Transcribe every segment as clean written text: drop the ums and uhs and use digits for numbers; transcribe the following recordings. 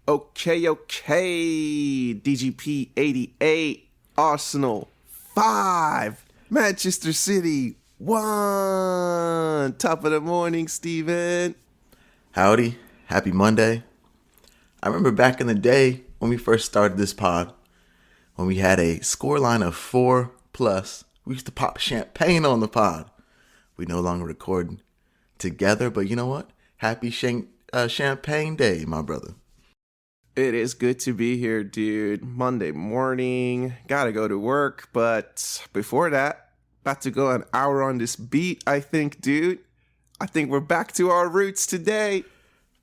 Okay. DGP 88, Arsenal 5, Manchester City 1. Top of the morning, Steven. Howdy. Happy Monday. I remember back in the day when we first started this pod, when we had a scoreline of 4+, we used to pop champagne on the pod. We no longer record together, but you know what? Happy Champagne Day, my brother. It is good to be here, dude. Monday morning, gotta go to work, but before that, about to go an hour on this beat, I think, dude. I think we're back to our roots today.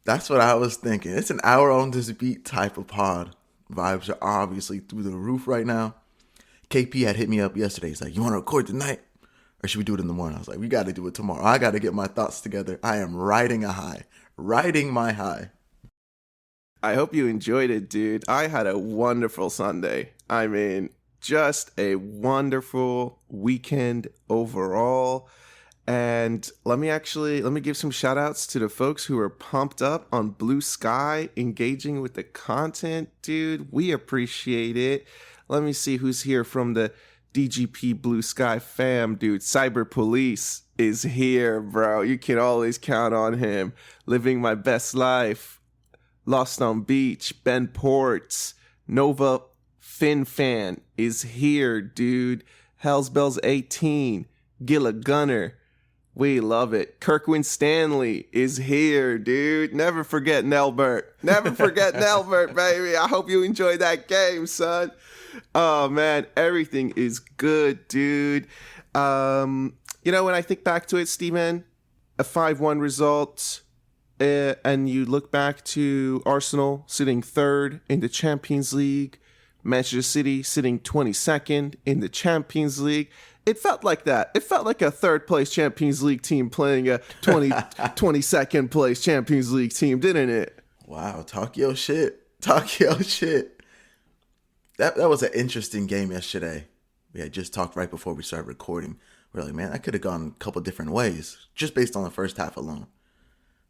That's what I was thinking. It's an hour on this beat type of pod. Vibes are obviously through the roof right now. KP had hit me up yesterday. He's like, you want to record tonight? Or should we do it in the morning? I was like, we got to do it tomorrow. I got to get my thoughts together. I am riding my high. I hope you enjoyed it, dude. I had a wonderful Sunday. I mean, just a wonderful weekend overall. And let me give some shout outs to the folks who are pumped up on Blue Sky, engaging with the content, dude. We appreciate it. Let me see who's here from the DGP Blue Sky fam, dude. Cyber Police is here, bro. You can always count on him. Living my best life. Lost on Beach, Ben Ports, Nova Fin Fan is here, dude. Hells Bells 18, Gilla Gunner. We love it. Kirkwin Stanley is here, dude. Never forget Nelbert. Never forget Nelbert, baby. I hope you enjoyed that game, son. Oh, man. Everything is good, dude. When I think back to it, Steven, a 5-1 result, and you look back to Arsenal sitting third in the Champions League, Manchester City sitting 22nd in the Champions League. It felt like that. It felt like a third-place Champions League team playing a 22nd place Champions League team, didn't it? Wow, talk your shit. That was an interesting game yesterday. We had just talked right before we started recording. We're like, man, that could have gone a couple different ways, just based on the first half alone.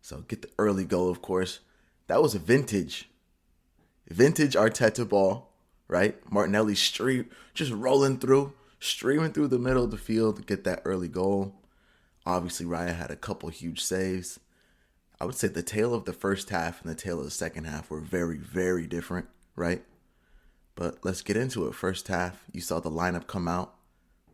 So get the early goal, of course. That was a vintage Arteta ball, right? Martinelli just rolling through, streaming through the middle of the field to get that early goal. Obviously, Raya had a couple huge saves. I would say the tail of the first half and the tail of the second half were very, very different, right? But let's get into it. First half, you saw the lineup come out.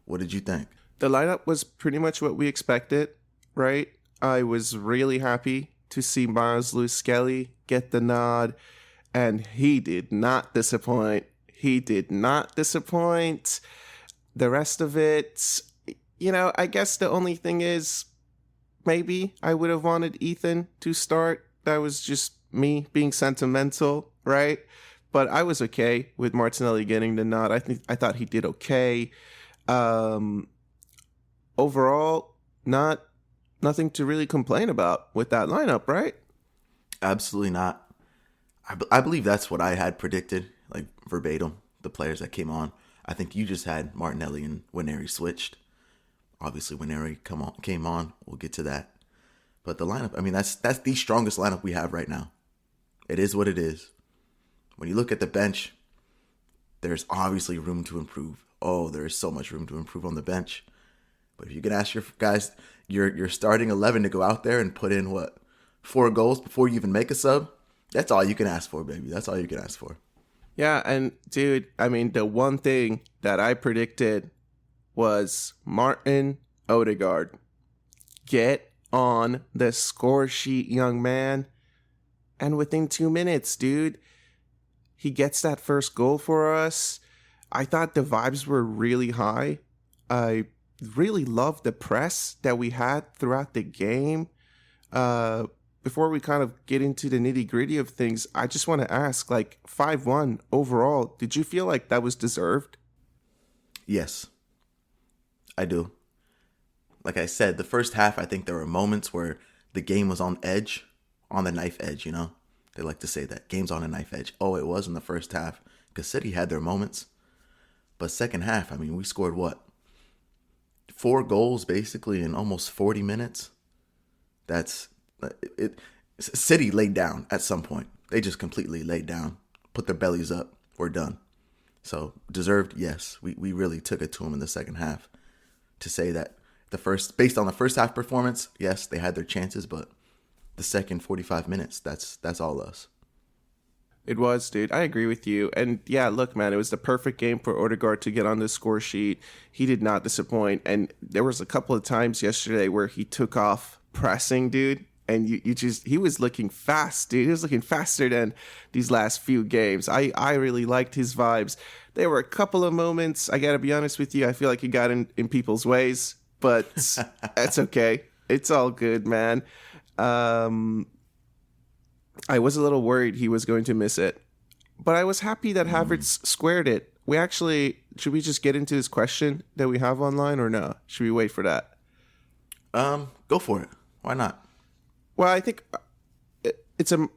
What did you think? The lineup was pretty much what we expected, right? I was really happy to see Myles Skelly get the nod, and he did not disappoint. The rest of it, I guess the only thing is maybe I would have wanted Ethan to start. That was just me being sentimental, right? But I was okay with Martinelli getting the nod. I thought he did okay. Overall, nothing to really complain about with that lineup, right? Absolutely not. I believe that's what I had predicted, like verbatim, the players that came on. I think you just had Martinelli and Waneri switched. Obviously, Waneri came on. We'll get to that. But the lineup, I mean, that's the strongest lineup we have right now. It is what it is. When you look at the bench, there's obviously room to improve. Oh, there is so much room to improve on the bench. But if you can ask your guys, your starting 11 to go out there and put in 4 goals before you even make a sub, that's all you can ask for, baby. That's all you can ask for. Yeah, and dude, I mean, the one thing that I predicted was Martin Odegaard. Get on the score sheet, young man. And within 2 minutes, dude, he gets that first goal for us. I thought the vibes were really high. I really loved the press that we had throughout the game. Before we kind of get into the nitty-gritty of things, I just want to ask, 5-1 overall, did you feel like that was deserved? Yes, I do. Like I said, the first half, I think there were moments where the game was on edge, on the knife edge, They like to say that, game's on a knife edge. Oh, it was in the first half, because City had their moments. But second half, I mean, we scored 4 goals basically in almost 40 minutes. That's it. City laid down at some point. They just completely laid down, put their bellies up. We're done. So deserved, yes. We really took it to them in the second half. To say that based on the first half performance, yes, they had their chances, but the second 45 minutes, that's all us. It was, dude. I agree with you. And yeah, look, man, it was the perfect game for Odegaard to get on the score sheet. He did not disappoint. And there was a couple of times yesterday where he took off pressing, dude. And he was looking fast, dude. He was looking faster than these last few games. I really liked his vibes. There were a couple of moments, I got to be honest with you, I feel like he got in people's ways, but that's okay. It's all good, man. I was a little worried he was going to miss it, but I was happy that Havertz squared it. Should we just get into this question that we have online or no? Should we wait for that? Go for it. Why not? Well, I think it's a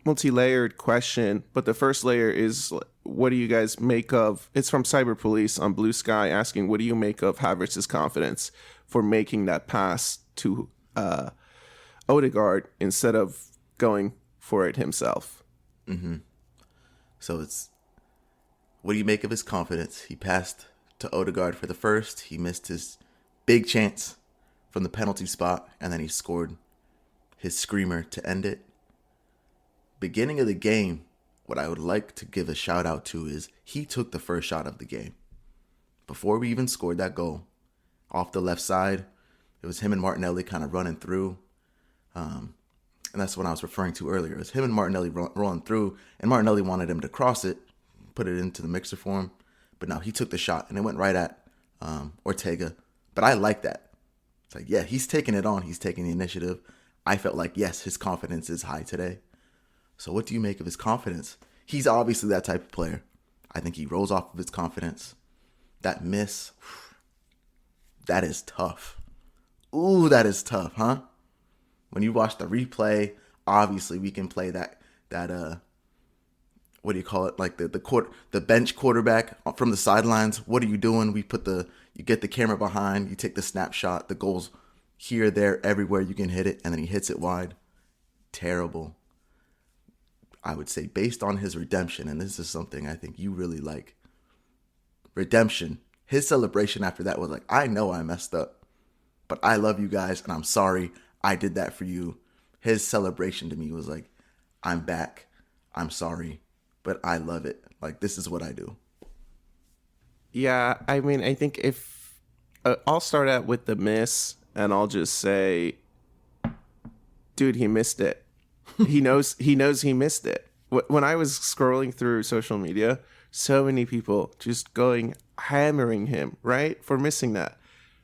multi-layered question, but the first layer is, what do you guys make of? It's from Cyber Police on Blue Sky asking, what do you make of Havertz's confidence for making that pass to Odegaard instead of going for it himself? Mm-hmm. So what do you make of his confidence? He passed to Odegaard for the first. He missed his big chance from the penalty spot, and then he scored his screamer to end it. Beginning of the game, what I would like to give a shout out to is he took the first shot of the game. Before we even scored that goal, off the left side, it was him and Martinelli kind of running through. And that's what I was referring to earlier. It was him and Martinelli rolling through, and Martinelli wanted him to cross it, put it into the mixer for him. But no, he took the shot, and it went right at Ortega. But I like that. It's like, yeah, he's taking it on. He's taking the initiative. I felt like, yes, his confidence is high today. So what do you make of his confidence? He's obviously that type of player. I think he rolls off of his confidence. That miss, that is tough. Ooh, that is tough, huh? When you watch the replay, obviously we can play that what do you call it? Like the bench quarterback from the sidelines. What are you doing? You get the camera behind, you take the snapshot, the goal's here, there, everywhere you can hit it, and then he hits it wide. Terrible. I would say based on his redemption, and this is something I think you really like. Redemption. His celebration after that was like, I know I messed up, but I love you guys, and I'm sorry I did that for you. His celebration to me was like, I'm back. I'm sorry, but I love it. Like, this is what I do. Yeah, I mean, I think if I'll start out with the miss, and I'll just say, dude, he missed it. He knows he missed it. When I was scrolling through social media, so many people just hammering him, right, for missing that.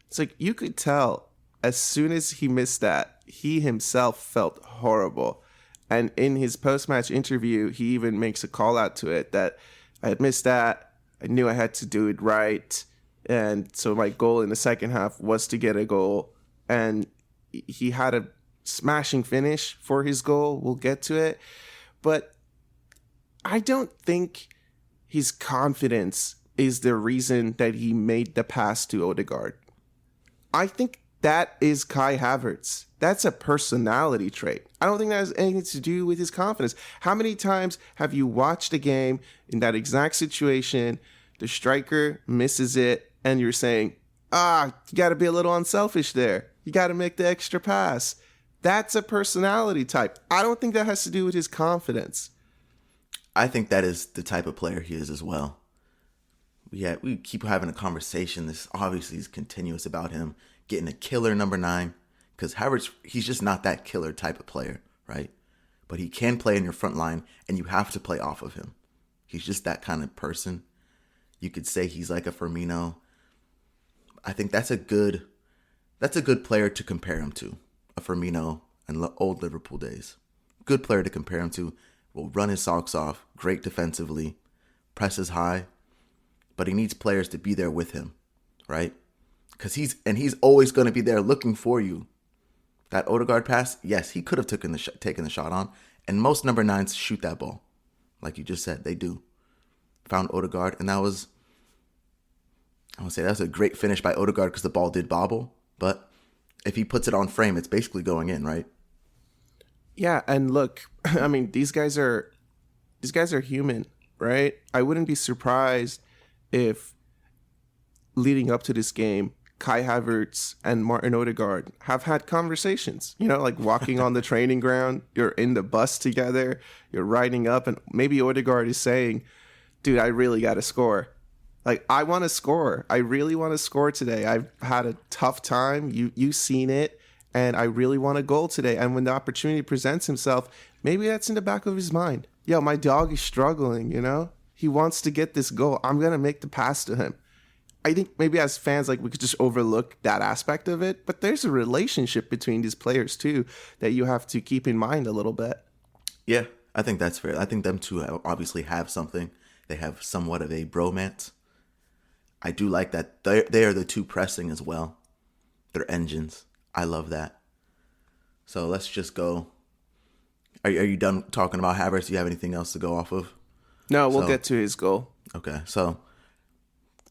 It's like, you could tell as soon as he missed that, he himself felt horrible. And in his post-match interview, he even makes a call out to it that I had missed that. I knew I had to do it right. And so my goal in the second half was to get a goal. And he had a smashing finish for his goal. We'll get to it. But I don't think his confidence is the reason that he made the pass to Odegaard. I think that is Kai Havertz. That's a personality trait. I don't think that has anything to do with his confidence. How many times have you watched a game in that exact situation, the striker misses it, and you're saying, you got to be a little unselfish there. You got to make the extra pass. That's a personality type. I don't think that has to do with his confidence. I think that is the type of player he is as well. We keep having a conversation. This obviously is continuous about him getting a killer number 9. Because Havertz, he's just not that killer type of player, right? But he can play in your front line, and you have to play off of him. He's just that kind of person. You could say he's like a Firmino. I think that's a good player to compare him to. A Firmino and old Liverpool days. Good player to compare him to. Will run his socks off. Great defensively. Presses high. But he needs players to be there with him, right? Because he's always going to be there looking for you. That Odegaard pass, yes, he could have taken the shot on. And most number 9s shoot that ball. Like you just said, they do. Found Odegaard, and I would say that's a great finish by Odegaard because the ball did bobble. But if he puts it on frame, it's basically going in, right? Yeah, and look, I mean, these guys are human, right? I wouldn't be surprised if leading up to this game, Kai Havertz and Martin Odegaard have had conversations, like walking on the training ground, you're in the bus together, you're riding up, and maybe Odegaard is saying, dude, I really got to score. Like, I want to score. I really want to score today. I've had a tough time. You've seen it, and I really want a goal today. And when the opportunity presents himself, maybe that's in the back of his mind. Yo, my dog is struggling, He wants to get this goal. I'm going to make the pass to him. I think maybe as fans, like, we could just overlook that aspect of it, but there's a relationship between these players too that you have to keep in mind a little bit. Yeah, I think that's fair. I think them two obviously have something. They have somewhat of a bromance. I do like that they are the two pressing as well. They're engines. I love that. So let's just go. Are you done talking about Havertz? Do you have anything else to go off of? No, we'll get to his goal. Okay, so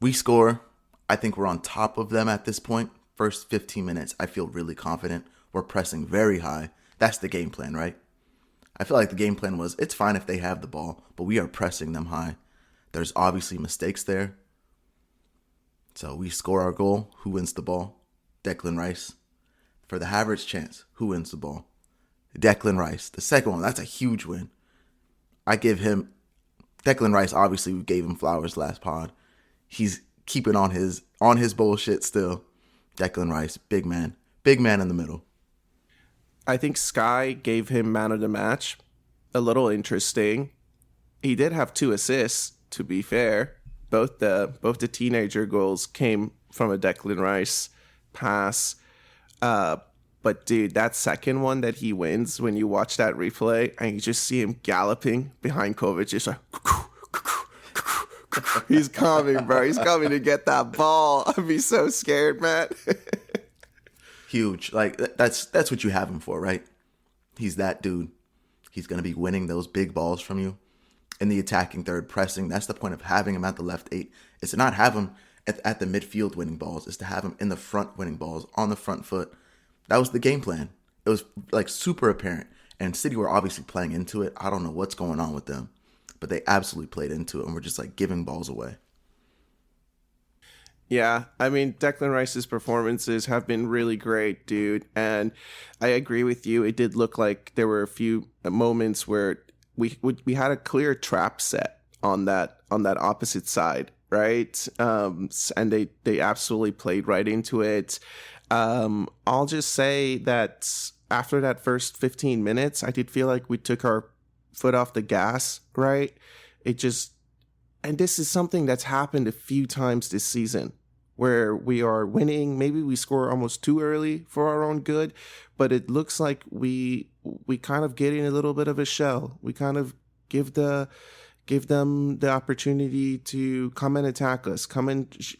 we score. I think we're on top of them at this point. First 15 minutes, I feel really confident. We're pressing very high. That's the game plan, right? I feel like the game plan was, it's fine if they have the ball, but we are pressing them high. There's obviously mistakes there. So we score our goal. Who wins the ball? Declan Rice. For the Havertz chance, who wins the ball? Declan Rice. The second one, that's a huge win. I give him... Declan Rice, obviously, we gave him flowers last pod. He's keeping on his bullshit still. Declan Rice, big man. Big man in the middle. I think Sky gave him man of the match. A little interesting. He did have 2 assists, to be fair. Both the teenager goals came from a Declan Rice pass. But dude, that second one that he wins, when you watch that replay and you just see him galloping behind Kovac, just like, he's coming, bro. He's coming to get that ball. I'd be so scared, man. Huge. Like, that's what you have him for, right? He's that dude. He's going to be winning those big balls from you in the attacking third, pressing. That's the point of having him at the left 8. It's to not have him at the midfield winning balls. It's to have him in the front winning balls, on the front foot. That was the game plan. It was like super apparent. And City were obviously playing into it. I don't know what's going on with them, but they absolutely played into it and were just like giving balls away. Yeah, I mean, Declan Rice's performances have been really great, dude. And I agree with you. It did look like there were a few moments where we had a clear trap set on that opposite side, right? And they absolutely played right into it. I'll just say that after that first 15 minutes, I did feel like we took our foot off the gas, right? And this is something that's happened a few times this season where we are winning. Maybe we score almost too early for our own good, but it looks like we kind of get in a little bit of a shell. We kind of give them the opportunity to come and attack us.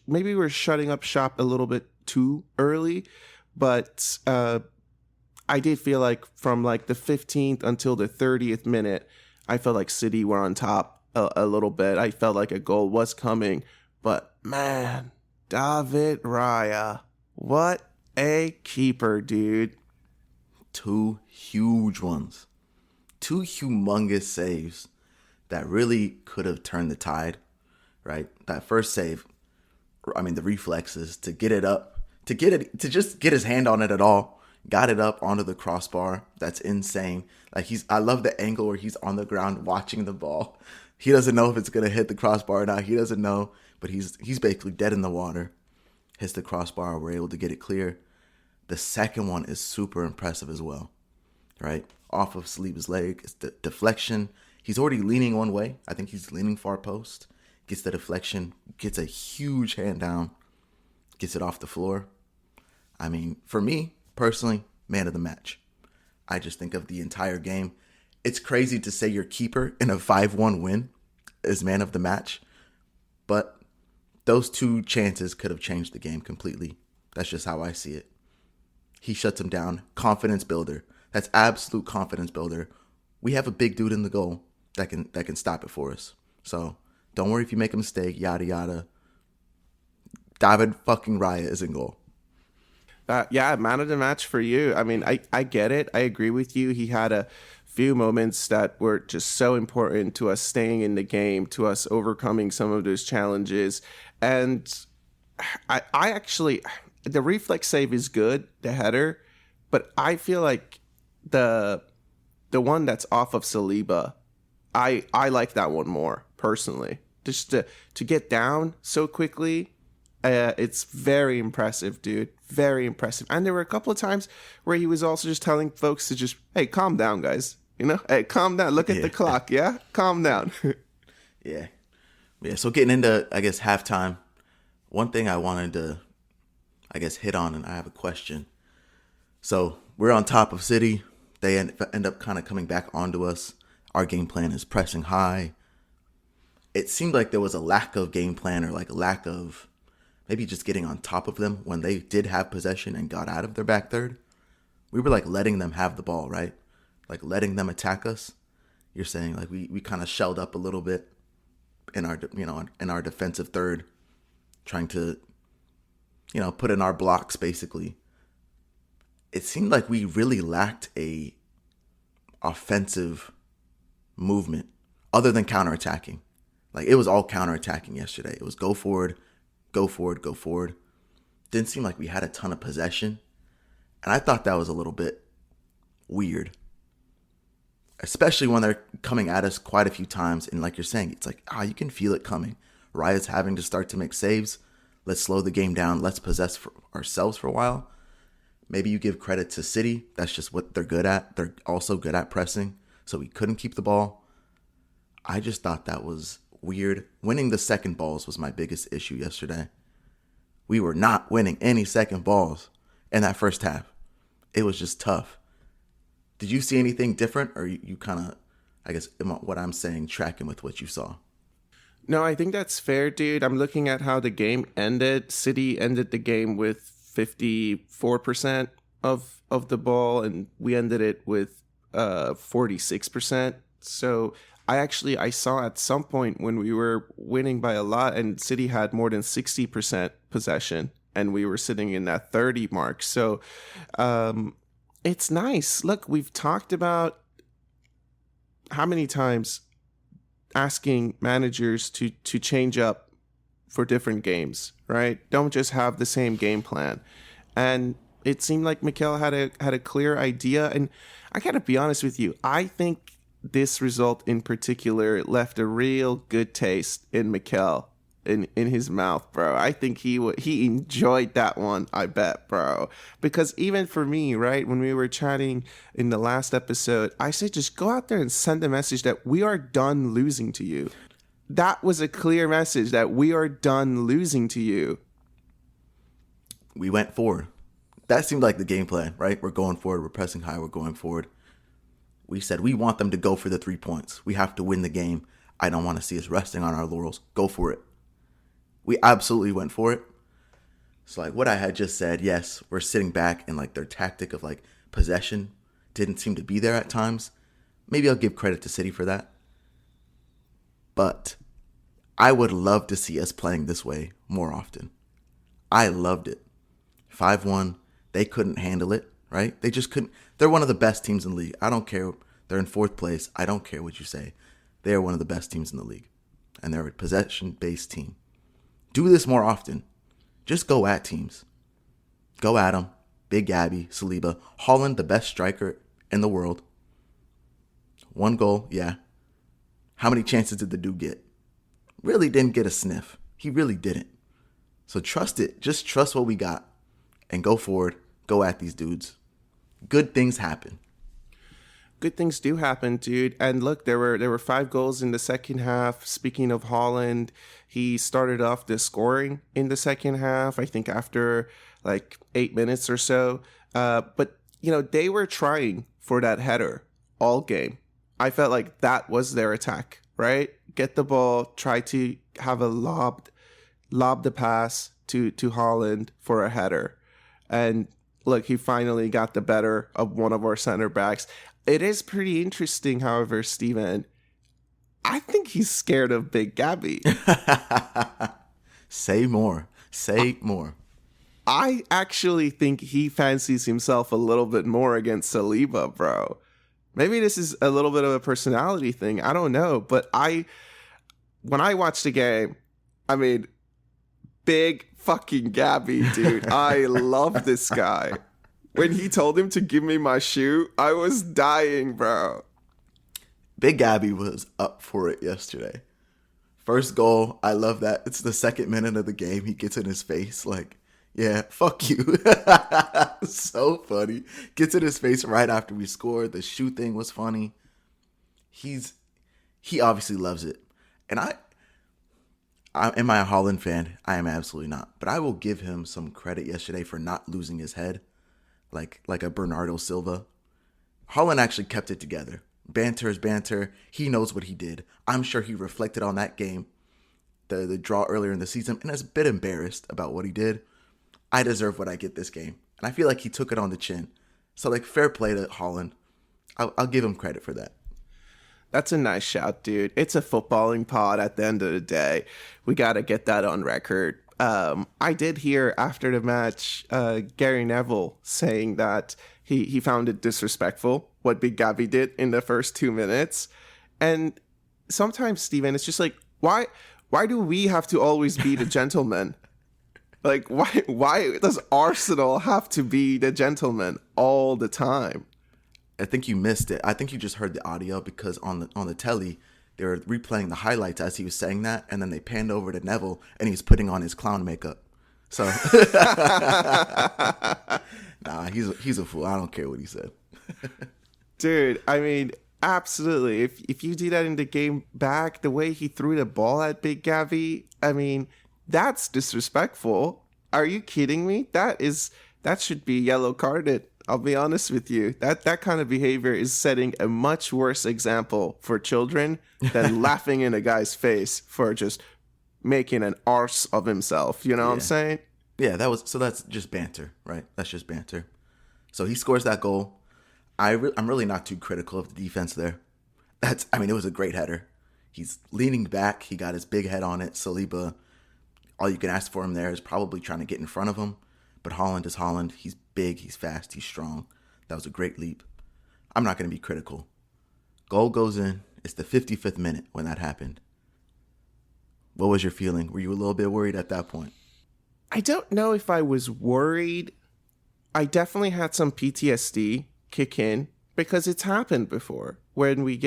Maybe we're shutting up shop a little bit too early, but I did feel like from like the 15th until the 30th minute, I felt like City were on top a little bit. I felt like a goal was coming, but man, David Raya, what a keeper, dude. 2 huge ones. 2 humongous saves that really could have turned the tide, right? That first save, I mean, the reflexes to get it up, to just get his hand on it at all, got it up onto the crossbar. That's insane. Like, I love the angle where he's on the ground watching the ball. He doesn't know if it's going to hit the crossbar or not. He doesn't know, but he's basically dead in the water. Hits the crossbar. We're able to get it clear. The second one is super impressive as well, right? Off of Saliba's leg. It's the deflection. He's already leaning one way. I think he's leaning far post. Gets the deflection. Gets a huge hand down. Gets it off the floor. I mean, for me, personally, man of the match. I just think of the entire game. It's crazy to say your keeper in a 5-1 win is man of the match, but those 2 chances could have changed the game completely. That's just how I see it. He shuts him down. Confidence builder. That's absolute confidence builder. We have a big dude in the goal that can stop it for us. So don't worry if you make a mistake, yada yada. David fucking Raya is in goal. Yeah, man of the match for you. I mean, I get it. I agree with you. He had a few moments that were just so important to us staying in the game, to us overcoming some of those challenges. And I actually, the reflex save is good, the header, but I feel like the the one that's off of Saliba, I like that one more personally. Just to get down so quickly, it's very impressive, dude. Very impressive. And there were a couple of times where he was also just telling folks to just, hey, calm down, guys. You know, hey, calm down. Look at the clock. Yeah, calm down. Yeah. Yeah. So getting into, I guess, halftime, one thing I wanted to, I guess, hit on, and I have a question. So we're on top of City. They end up kind of coming back onto us. Our game plan is pressing high. It seemed like there was a lack of game plan, or like a lack of maybe just getting on top of them when they did have possession and got out of their back third. We were like letting them have the ball, right? Like letting them attack us. You're saying like we kind of shelled up a little bit in our, in our defensive third, trying to, put in our blocks basically. It seemed like we really lacked a offensive movement other than counterattacking. Like it was all counterattacking yesterday. It was go forward, go forward, go forward. Didn't seem like we had a ton of possession. And I thought that was a little bit weird. Especially when they're coming at us quite a few times. And like you're saying, it's like, you can feel it coming. Raya's having to start to make saves. Let's slow the game down. Let's possess for ourselves for a while. Maybe you give credit to City. That's just what they're good at. They're also good at pressing. So we couldn't keep the ball. I just thought that was weird. Winning the second balls was my biggest issue yesterday. We were not winning any second balls in that first half. It was just tough. Did you see anything different, or you kind of, I guess, what I'm saying, tracking with what you saw? No, I think that's fair, dude. I'm looking at how the game ended. City ended the game with 54% of the ball, and we ended it with 46%. So I saw at some point when we were winning by a lot and City had more than 60% possession and we were sitting in that 30 mark. So it's nice. Look, we've talked about how many times asking managers to change up for different games, right? Don't just have the same game plan. And it seemed like Mikel had a clear idea. And I gotta be honest with you, I think this result in particular left a real good taste in Mikel in his mouth, bro. I think he enjoyed that one, I bet, bro. Because even for me, right, when we were chatting in the last episode, I said just go out there and send a message that we are done losing to you. That was a clear message that we are done losing to you. We went forward. That seemed like the game plan, right? We're going forward. We're pressing high. We're going forward. We said we want them to go for the 3 points. We have to win the game. I don't want to see us resting on our laurels. Go for it. We absolutely went for it. So like what I had just said, yes, we're sitting back, and like their tactic of like possession didn't seem to be there at times. Maybe I'll give credit to City for that. But I would love to see us playing this way more often. I loved it. 5-1, they couldn't handle it, right? They just couldn't. They're one of the best teams in the league. I don't care. They're in 4th place. I don't care what you say. They are one of the best teams in the league. And they're a possession-based team. Do this more often. Just go at teams. Go at them. Big Gabby, Saliba. Haaland, the best striker in the world. 1 goal, yeah. How many chances did the dude get? Really didn't get a sniff. He really didn't. So trust it. Just trust what we got. And go forward. Go at these dudes. Good things happen. Good things do happen, dude. And look, there were 5 goals in the second half. Speaking of Haaland, he started off the scoring in the second half, I think after like 8 minutes or so. But, they were trying for that header all game. I felt like that was their attack, right? Get the ball, try to have a lob the pass to Haaland for a header. And look, he finally got the better of one of our center backs. It is pretty interesting, however, Steven. I think he's scared of Big Gabby. Say more. Say more. I actually think he fancies himself a little bit more against Saliba, bro. Maybe this is a little bit of a personality thing. I don't know. But when I watched the game, I mean, big fucking Gabby, dude. I love this guy. When he told him to give me my shoe, I was dying, bro. Big Gabby was up for it yesterday. First goal, I love that. It's the second minute of the game. He gets in his face like, yeah, fuck you. So funny. Gets in his face right after we scored. The shoe thing was funny. He obviously loves it. And am I a Haaland fan? I am absolutely not. But I will give him some credit yesterday for not losing his head like a Bernardo Silva. Haaland actually kept it together. Banter is banter. He knows what he did. I'm sure he reflected on that game, the draw earlier in the season, and is a bit embarrassed about what he did. I deserve what I get this game. And I feel like he took it on the chin. So, like, fair play to Haaland. I'll give him credit for that. That's a nice shout, dude. It's a footballing pod at the end of the day. We got to get that on record. I did hear after the match, Gary Neville saying that he found it disrespectful what Big Gabby did in the first 2 minutes. And sometimes, Steven, it's just like, why do we have to always be the gentleman? Like, why does Arsenal have to be the gentleman all the time? I think you missed it. I think you just heard the audio because on the telly, they were replaying the highlights as he was saying that, and then they panned over to Neville, and he's putting on his clown makeup. So, nah, he's a fool. I don't care what he said. Dude, I mean, absolutely. If you do that in the game back, the way he threw the ball at Big Gabby, I mean, that's disrespectful. Are you kidding me? That should be yellow carded. I'll be honest with you. That kind of behavior is setting a much worse example for children than laughing in a guy's face for just making an arse of himself. You know what I'm saying? Yeah, that's just banter, right? That's just banter. So he scores that goal. I'm really not too critical of the defense there. It was a great header. He's leaning back. He got his big head on it. Saliba, all you can ask for him there is probably trying to get in front of him. But Haaland is Haaland. He's big, he's fast, he's strong. That was a great leap. I'm not going to be critical. Goal goes in. It's the 55th minute when that happened. What was your feeling? Were you a little bit worried at that point? I don't know if I was worried. I definitely had some PTSD kick in because it's happened before. When we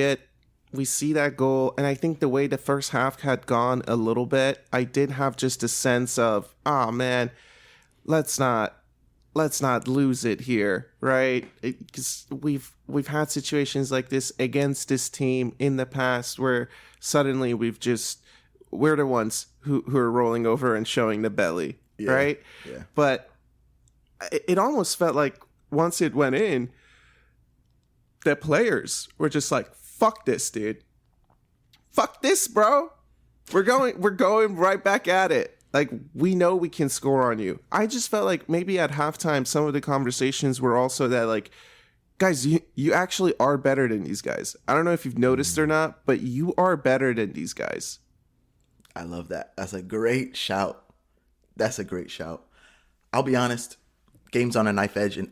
see that goal, and I think the way the first half had gone a little bit, I did have just a sense of, oh man, let's not lose it here, right? Because we've had situations like this against this team in the past where suddenly we're the ones who are rolling over and showing the belly, right? Yeah. But it almost felt like once it went in, the players were just like, fuck this, dude. Fuck this, bro. We're going right back at it. Like, we know we can score on you. I just felt like maybe at halftime, some of the conversations were also that, like, guys, you actually are better than these guys. I don't know if you've noticed or not, but you are better than these guys. I love that. That's a great shout. That's a great shout. I'll be honest, game's on a knife edge, and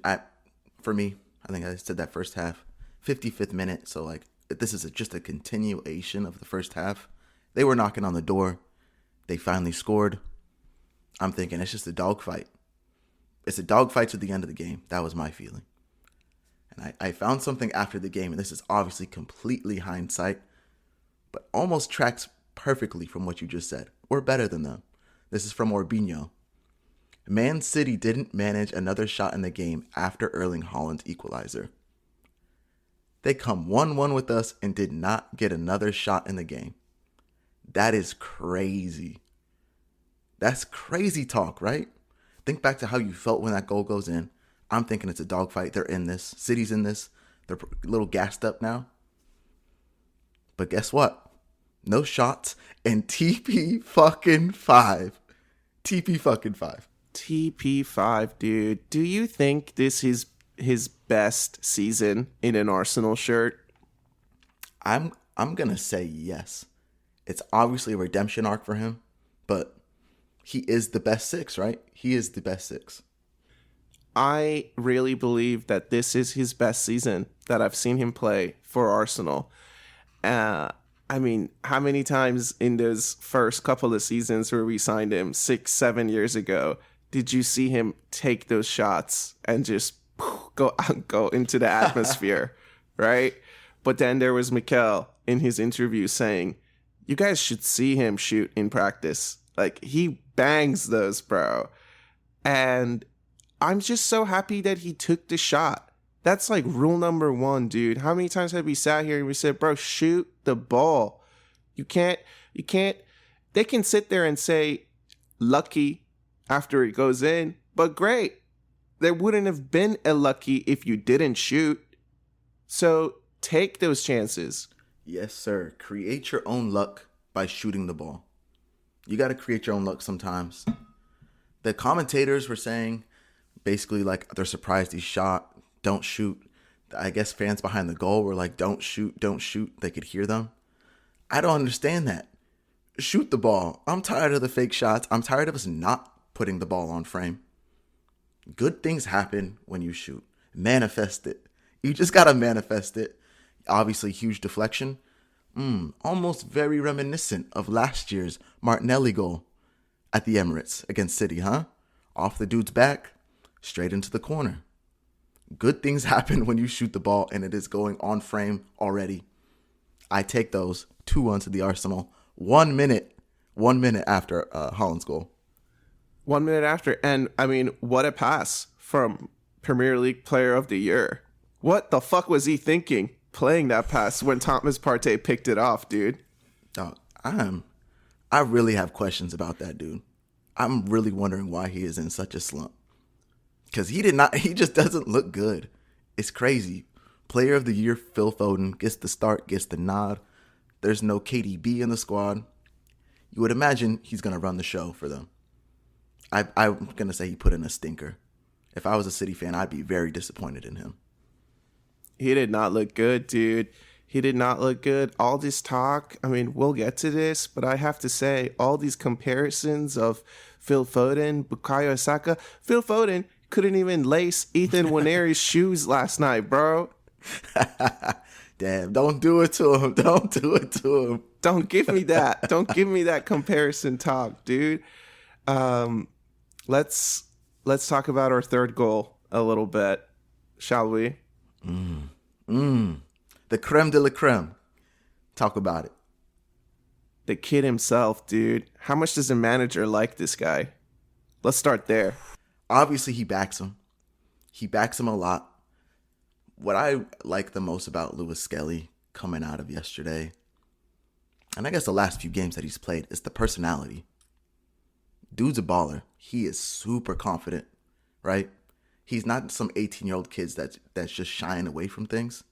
for me, I think I said that first half, 55th minute. So, like, this is just a continuation of the first half. They were knocking on the door. They finally scored. I'm thinking it's just a dogfight. It's a dogfight to the end of the game. That was my feeling. And I found something after the game, and this is obviously completely hindsight, but almost tracks perfectly from what you just said. We're better than them. This is from Orbinho. Man City didn't manage another shot in the game after Erling Haaland's equalizer. They come 1-1 with us and did not get another shot in the game. That is crazy. That's crazy talk, right? Think back to how you felt when that goal goes in. I'm thinking it's a dogfight. They're in this. City's in this. They're a little gassed up now. But guess what? No shots and TP fucking 5. TP fucking 5. TP5, dude. Do you think this is his best season in an Arsenal shirt? I'm going to say yes. It's obviously a redemption arc for him, but He is the best six, right? He is the best six. I really believe that this is his best season that I've seen him play for Arsenal. I mean, how many times in those first couple of seasons where we signed him 6-7 years ago did you see him take those shots and just go into the atmosphere, right? But then there was Mikel in his interview saying, you guys should see him shoot in practice. Like, he bangs those, bro. And I'm just so happy that he took the shot. That's like rule number 1, dude. How many times have we sat here and we said, bro, shoot the ball. You can't, they can sit there and say, lucky after it goes in, but great. There wouldn't have been a lucky if you didn't shoot. So take those chances. Yes, sir. Create your own luck by shooting the ball. You got to create your own luck sometimes. The commentators were saying basically like they're surprised he shot. Don't shoot. I guess fans behind the goal were like, don't shoot, don't shoot. They could hear them. I don't understand that. Shoot the ball. I'm tired of the fake shots. I'm tired of us not putting the ball on frame. Good things happen when you shoot. Manifest it. You just got to manifest it. Obviously, huge deflection. Almost very reminiscent of last year's Martinelli goal at the Emirates against City, huh? Off the dude's back, straight into the corner. Good things happen when you shoot the ball and it is going on frame already. I take those 2-1 to the Arsenal. 1 minute after Haaland's goal. 1 minute after. And I mean, what a pass from Premier League Player of the Year. What the fuck was he thinking playing that pass when Thomas Partey picked it off, dude? Dog, I really have questions about that dude. I'm really wondering why he is in such a slump. Because he just doesn't look good. It's crazy. Player of the Year, Phil Foden, gets the start, gets the nod. There's no KDB in the squad. You would imagine he's going to run the show for them. I'm going to say he put in a stinker. If I was a City fan, I'd be very disappointed in him. He did not look good, dude. He did not look good. All this talk, I mean, we'll get to this, but I have to say, all these comparisons of Phil Foden, Bukayo Saka. Phil Foden couldn't even lace Ethan Nwaneri's shoes last night, bro. Damn, don't do it to him. Don't do it to him. Don't give me that. Don't give me that comparison talk, dude. Let's talk about our third goal a little bit, shall we? The creme de la creme. Talk about it. The kid himself, dude. How much does the manager like this guy? Let's start there. Obviously, he backs him. He backs him a lot. What I like the most about Lewis Skelly coming out of yesterday, and I guess the last few games that he's played, is the personality. Dude's a baller. He is super confident, right? He's not some 18-year-old kid that's just shying away from things.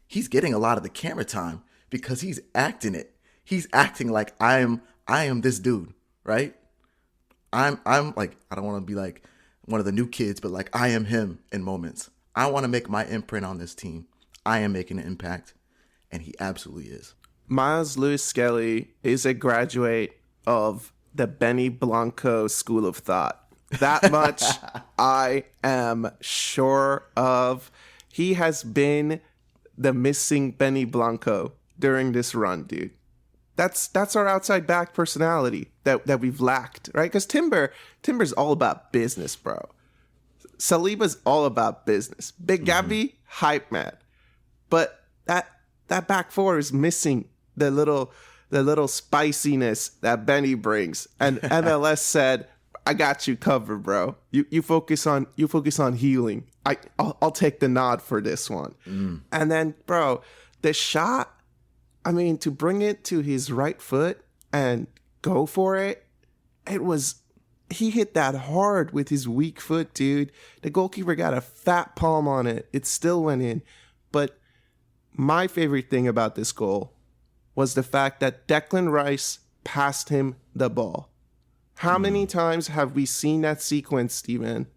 He's getting a lot of the camera time because he's acting it. He's acting like I am this dude, right? I'm like, I don't want to be like one of the new kids, but like I am him in moments. I want to make my imprint on this team. I am making an impact, and he absolutely is. Myles Lewis Skelly is a graduate of the Benny Blanco school of thought. That much I am sure of. He has been the missing Benny Blanco during this run, dude. That's our outside back personality that we've lacked, right? Because Timber's all about business, bro. Saliba's all about business. Big Gabby, hype man. But that back four is missing the little spiciness that Benny brings. And MLS said, I got you covered, bro. You focus on healing. I'll take the nod for this one. And then, bro, the shot, I mean, to bring it to his right foot and go for it, he hit that hard with his weak foot, dude. The goalkeeper got a fat palm on it. It still went in. But my favorite thing about this goal was the fact that Declan Rice passed him the ball. How many times have we seen that sequence, Steven?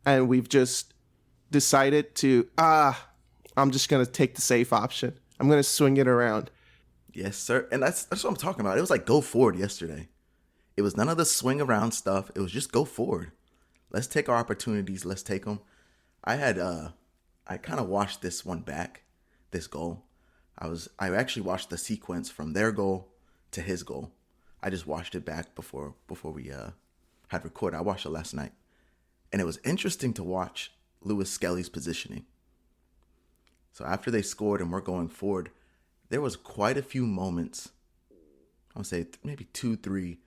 And we've just decided to, I'm just going to take the safe option. I'm going to swing it around. Yes, sir. And that's what I'm talking about. It was like go forward yesterday. It was none of the swing around stuff. It was just go forward. Let's take our opportunities. Let's take them. I kind of watched this one back, this goal. I actually watched the sequence from their goal to his goal. I just watched it back before we had recorded. I watched it last night. And it was interesting to watch Lewis Skelly's positioning. So after they scored and we're going forward, there was quite a few moments, I would say maybe 2, 3,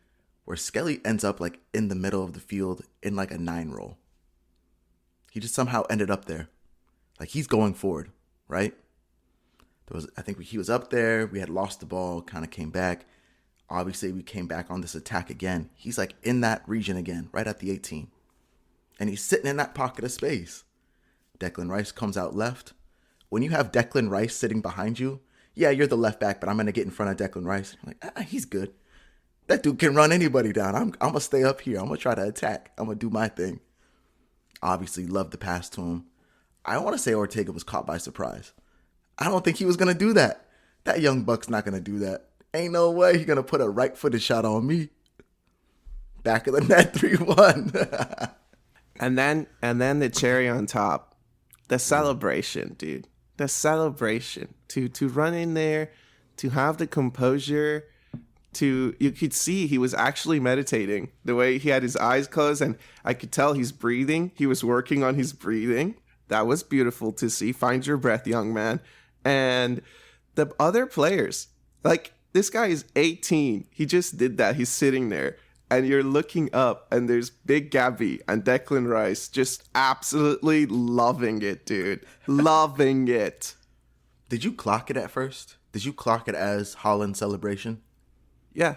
where Skelly ends up like in the middle of the field in like a 9 roll. He just somehow ended up there. Like he's going forward, right? I think he was up there. We had lost the ball, kind of came back. Obviously, we came back on this attack again. He's like in that region again, right at the 18. And he's sitting in that pocket of space. Declan Rice comes out left. When you have Declan Rice sitting behind you, yeah, you're the left back, but I'm going to get in front of Declan Rice. I'm like, he's good. That dude can run anybody down. I'm going to stay up here. I'm going to try to attack. I'm going to do my thing. Obviously, loved the pass to him. I want to say Ortega was caught by surprise. I don't think he was going to do that. That young buck's not going to do that. Ain't no way he's going to put a right-footed shot on me. Back of the net, 3-1. And then the cherry on top, the celebration, dude. The celebration. To run in there, to have the composure, you could see he was actually meditating. The way he had his eyes closed, and I could tell he's breathing. He was working on his breathing. That was beautiful to see. Find your breath, young man. And the other players, like, this guy is 18. He just did that. He's sitting there. And you're looking up, and there's Big Gabby and Declan Rice just absolutely loving it, dude. Loving it. Did you clock it at first? Did you clock it as Haaland's celebration? Yeah.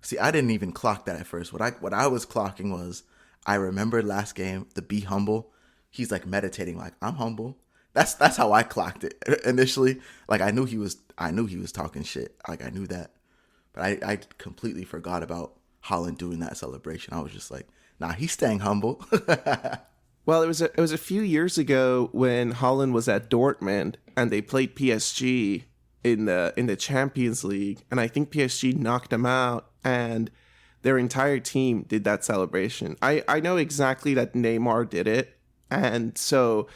See, I didn't even clock that at first. What I was clocking was, I remembered last game, the be humble. He's like meditating, like, I'm humble. That's how I clocked it initially. Like I knew he was talking shit. Like I knew that. But I completely forgot about Haaland doing that celebration. I was just like, nah, he's staying humble. Well, it was a few years ago when Haaland was at Dortmund and they played PSG in the Champions League, and I think PSG knocked them out, and their entire team did that celebration. I know exactly that Neymar did it, and so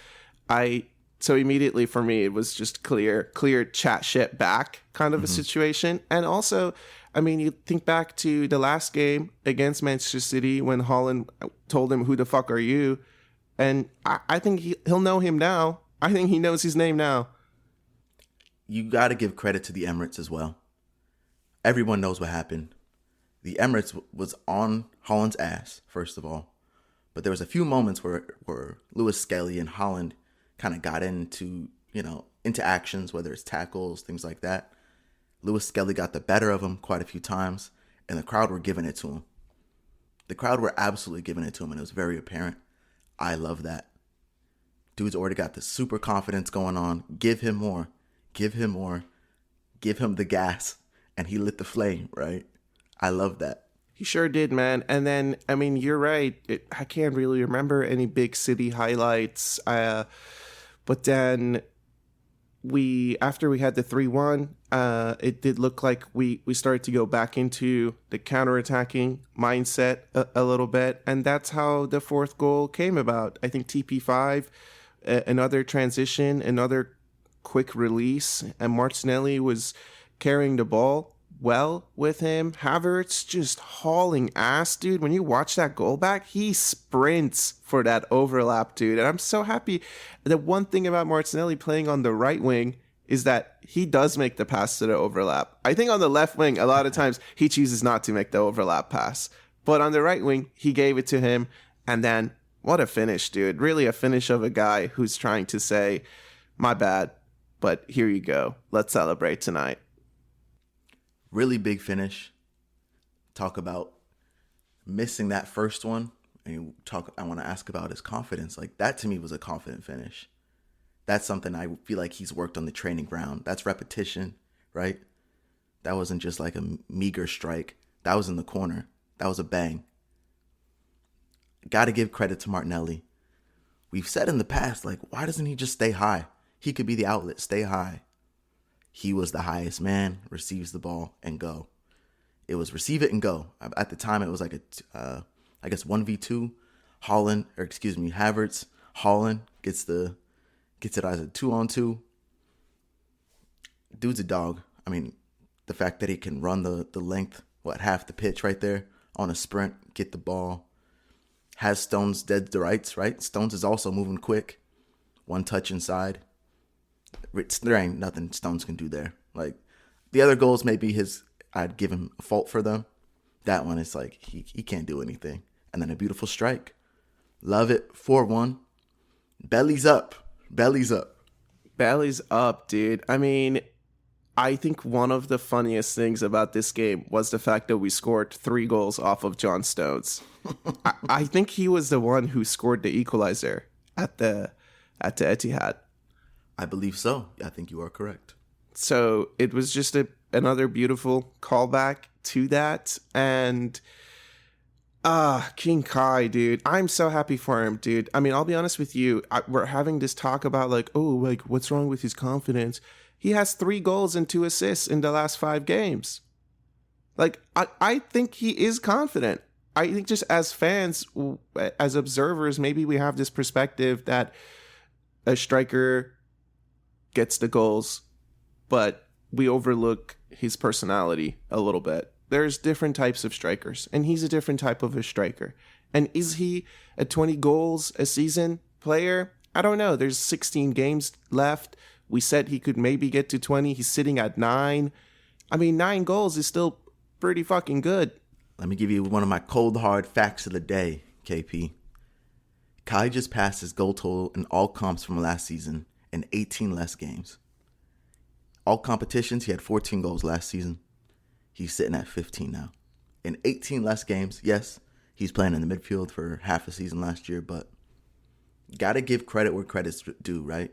immediately for me it was just clear chat shit back kind of a situation. And also, I mean, you think back to the last game against Manchester City when Haaland told him, "Who the fuck are you?" And I think he'll know him now. I think he knows his name now. You got to give credit to the Emirates as well. Everyone knows what happened. The Emirates was on Haaland's ass, first of all. But there was a few moments where Lewis Skelly and Haaland kind of got into actions, whether it's tackles, things like that. Lewis Skelly got the better of him quite a few times, and the crowd were giving it to him. The crowd were absolutely giving it to him, and it was very apparent. I love that. Dude's already got the super confidence going on. Give him more. Give him more. Give him the gas. And he lit the flame, right? I love that. He sure did, man. And then, I mean, you're right. I can't really remember any big city highlights. But then after we had the 3-1, it did look like we started to go back into the counterattacking mindset a little bit. And that's how the fourth goal came about. I think TP5, another transition, another quick release, and Martinelli was carrying the ball well with him. Havertz just hauling ass, dude. When you watch that goal back, he sprints for that overlap, dude. And I'm so happy. The one thing about Martinelli playing on the right wing is that he does make the pass to the overlap. I think on the left wing, a lot of times he chooses not to make the overlap pass. But on the right wing, he gave it to him. And then, what a finish, dude. Really a finish of a guy who's trying to say, my bad, but here you go. Let's celebrate tonight. Really big finish. Talk about missing that first one. And I want to ask about his confidence. Like that to me was a confident finish. That's something I feel like he's worked on the training ground. That's repetition, right? That wasn't just like a meager strike. That was in the corner. That was a bang. Got to give credit to Martinelli. We've said in the past, like, why doesn't he just stay high? He could be the outlet. Stay high. He was the highest man, receives the ball, and go. It was receive it and go. At the time, it was like I guess 1v2. Havertz, Holland gets it as a 2-on-2. Dude's a dog. I mean, the fact that he can run the length, half the pitch right there on a sprint, get the ball, has Stones dead to rights, right? Stones is also moving quick. One touch inside. There ain't nothing Stones can do there. Like, the other goals, maybe I'd give him a fault for them. That one is like, he can't do anything. And then a beautiful strike. Love it. 4-1. Bellies up. Bellies up. Bellies up, dude. I mean, I think one of the funniest things about this game was the fact that we scored 3 goals off of John Stones. I think he was the one who scored the equalizer at the Etihad. I believe so. I think you are correct. So it was just another beautiful callback to that. And King Kai, dude, I'm so happy for him, dude. I mean, I'll be honest with you. We're having this talk about what's wrong with his confidence. He has 3 goals and 2 assists in the last 5 games. Like, I think he is confident. I think just as fans, as observers, maybe we have this perspective that a striker gets the goals, but we overlook his personality a little bit. There's different types of strikers, and he's a different type of a striker. And is he a 20 goals a season player? I don't know. There's 16 games left. We said he could maybe get to 20. He's sitting at 9. I mean, 9 goals is still pretty fucking good. Let me give you one of my cold, hard facts of the day, KP. Kai just passed his goal total in all comps from last season in 18 less games. All competitions, he had 14 goals last season. He's sitting at 15 now. In 18 less games, yes, he's playing in the midfield for half a season last year, but gotta give credit where credit's due, right?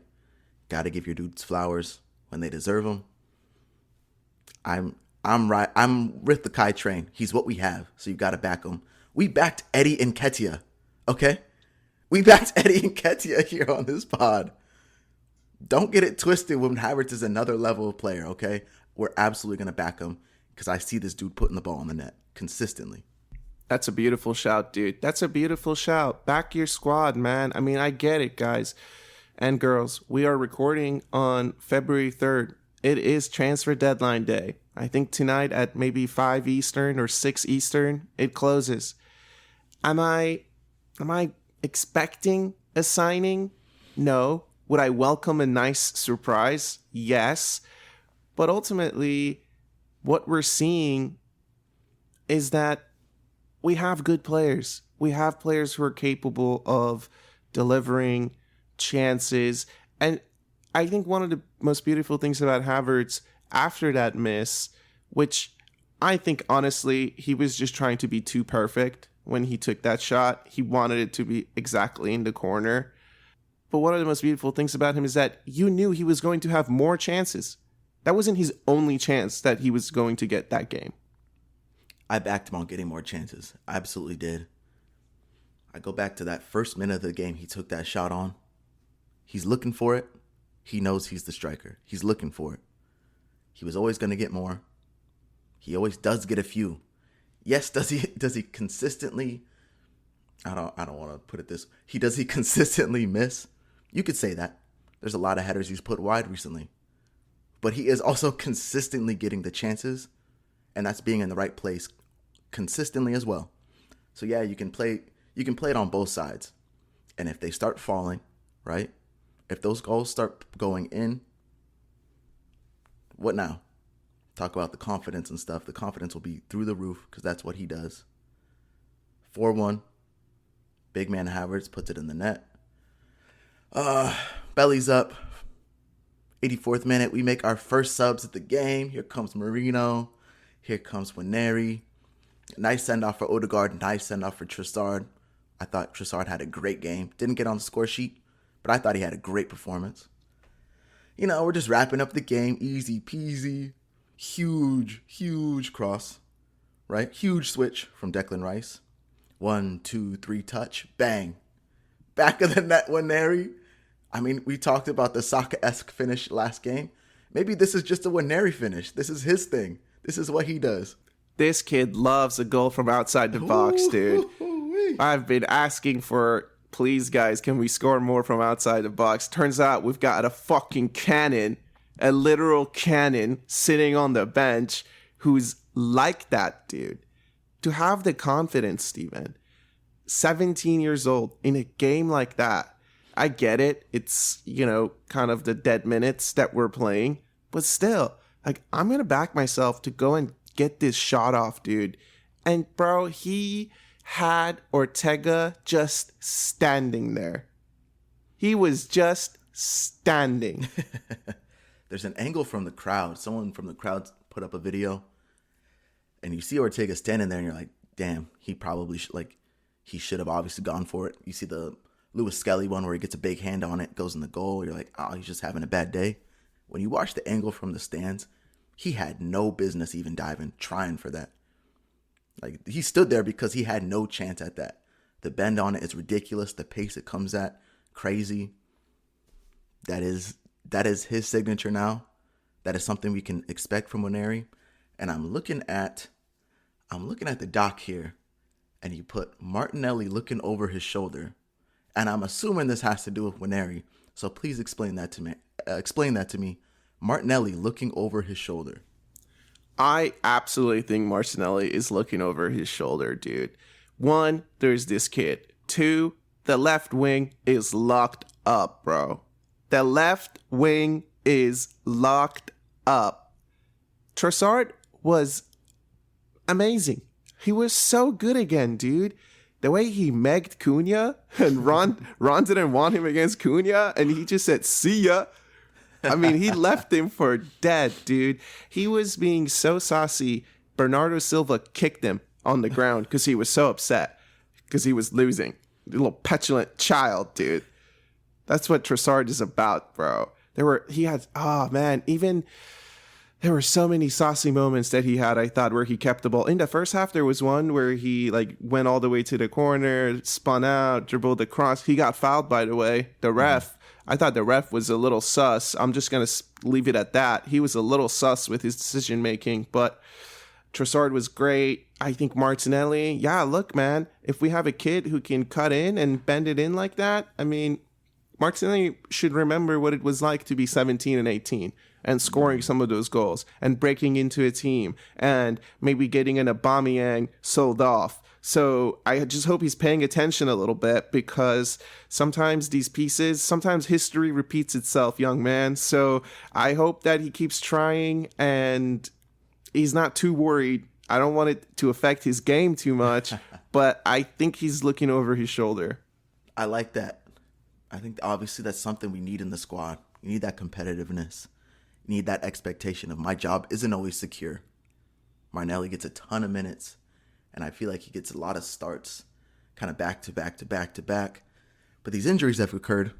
Gotta give your dudes flowers when they deserve them. I'm right. I'm with the Kai train. He's what we have, so you gotta back him. We backed Eddie Nketiah, okay? We backed Eddie Nketiah here on this pod. Don't get it twisted when Havertz is another level of player, okay? We're absolutely going to back him because I see this dude putting the ball in the net consistently. That's a beautiful shout, dude. That's a beautiful shout. Back your squad, man. I mean, I get it, guys and girls. We are recording on February 3rd. It is transfer deadline day. I think tonight at maybe 5 Eastern or 6 Eastern, it closes. Am I expecting a signing? No. Would I welcome a nice surprise? Yes. But ultimately, what we're seeing is that we have good players. We have players who are capable of delivering chances. And I think one of the most beautiful things about Havertz after that miss, which I think honestly, he was just trying to be too perfect when he took that shot. He wanted it to be exactly in the corner. But one of the most beautiful things about him is that you knew he was going to have more chances. That wasn't his only chance that he was going to get that game. I backed him on getting more chances. I absolutely did. I go back to that first minute of the game he took that shot on. He's looking for it. He knows he's the striker. He's looking for it. He was always going to get more. He always does get a few. Yes, does he consistently? I don't want to put it this. Does he consistently miss? You could say that. There's a lot of headers he's put wide recently. But he is also consistently getting the chances, and that's being in the right place consistently as well. So yeah, you can play it on both sides. And if they start falling, right? If those goals start going in, what now? Talk about the confidence and stuff. The confidence will be through the roof because that's what he does. 4-1. Big man Havertz puts it in the net. Bellies up. 84th minute, we make our first subs at the game. Here comes Marino. Here comes Waneri. Nice send-off for Odegaard. Nice send-off for Trossard. I thought Trossard had a great game. Didn't get on the score sheet, but I thought he had a great performance. You know, we're just wrapping up the game. Easy peasy. Huge cross. Right? Huge switch from Declan Rice. 1, 2, 3 touch. Bang. Back of the net, Waneri. I mean, we talked about the Saka-esque finish last game. Maybe this is just a Waneri finish. This is his thing. This is what he does. This kid loves a goal from outside the box, dude. I've been asking for, please, guys, can we score more from outside the box? Turns out we've got a fucking cannon, a literal cannon, sitting on the bench who's like that, dude. To have the confidence, Steven, 17 years old, in a game like that, I get it. It's, kind of the dead minutes that we're playing. But still, like, I'm going to back myself to go and get this shot off, dude. And, bro, he had Ortega just standing there. He was just standing. There's an angle from the crowd. Someone from the crowd put up a video. And you see Ortega standing there, and you're like, damn, he probably he should have obviously gone for it. You see the Lewis Skelly one where he gets a big hand on it, goes in the goal. You're like, oh, he's just having a bad day. When you watch the angle from the stands, he had no business even diving, trying for that. Like, he stood there because he had no chance at that. The bend on it is ridiculous. The pace it comes at, crazy. That is his signature now. That is something we can expect from Nwaneri. And I'm looking at the doc here, and you put Martinelli looking over his shoulder, and I'm assuming this has to do with Nwaneri. So please explain that to me. Martinelli looking over his shoulder. I absolutely think Martinelli is looking over his shoulder, dude. 1, there's this kid. 2, the left wing is locked up, bro. The left wing is locked up. Trossard was amazing. He was so good again, dude. The way he megged Cunha, and Ron didn't want him against Cunha, and he just said, see ya. I mean, he left him for dead, dude. He was being so saucy. Bernardo Silva kicked him on the ground because he was so upset because he was losing. The little petulant child, dude. That's what Trossard is about, bro. There were so many saucy moments that he had, I thought, where he kept the ball. In the first half, there was one where he went all the way to the corner, spun out, dribbled the cross. He got fouled, by the way. The ref, I thought the ref was a little sus. I'm just going to leave it at that. He was a little sus with his decision-making, but Trossard was great. I think Martinelli, yeah, look, man, if we have a kid who can cut in and bend it in like that, I mean, Martinelli should remember what it was like to be 17 and 18 and scoring some of those goals and breaking into a team and maybe getting an Aubameyang sold off. So I just hope he's paying attention a little bit, because sometimes history repeats itself, young man. So I hope that he keeps trying and he's not too worried. I don't want it to affect his game too much, but I think he's looking over his shoulder. I like that. I think obviously that's something we need in the squad. You need that competitiveness. You need that expectation of my job isn't always secure. Martinelli gets a ton of minutes, and I feel like he gets a lot of starts, kind of back to back to back to back. But these injuries have occurred,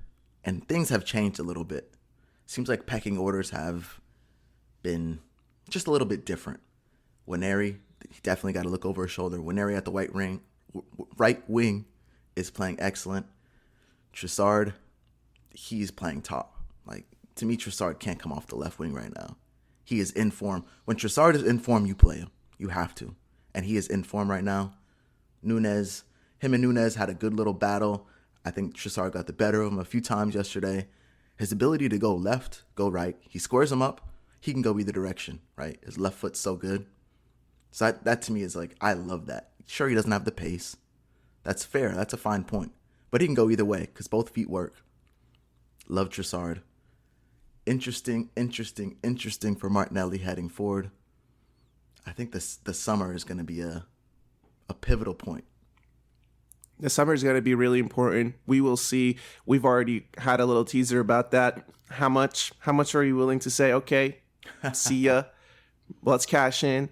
and things have changed a little bit. Seems like pecking orders have been just a little bit different. Nwaneri, he definitely got to look over his shoulder. Nwaneri at the right wing is playing excellent. Trossard, he's playing top. Like, to me, Trossard can't come off the left wing right now. He is in form. When Trossard is in form, you play him. You have to. And he is in form right now. Him and Nunez had a good little battle. I think Trossard got the better of him a few times yesterday. His ability to go left, go right, he squares him up. He can go either direction, right? His left foot's so good. So that to me is like, I love that. Sure, he doesn't have the pace. That's fair. That's a fine point. But he can go either way because both feet work. Love Trossard. Interesting for Martinelli heading forward. I think the summer is going to be a pivotal point. The summer is going to be really important. We will see. We've already had a little teaser about that. How much are you willing to say, okay, see ya, let's cash in?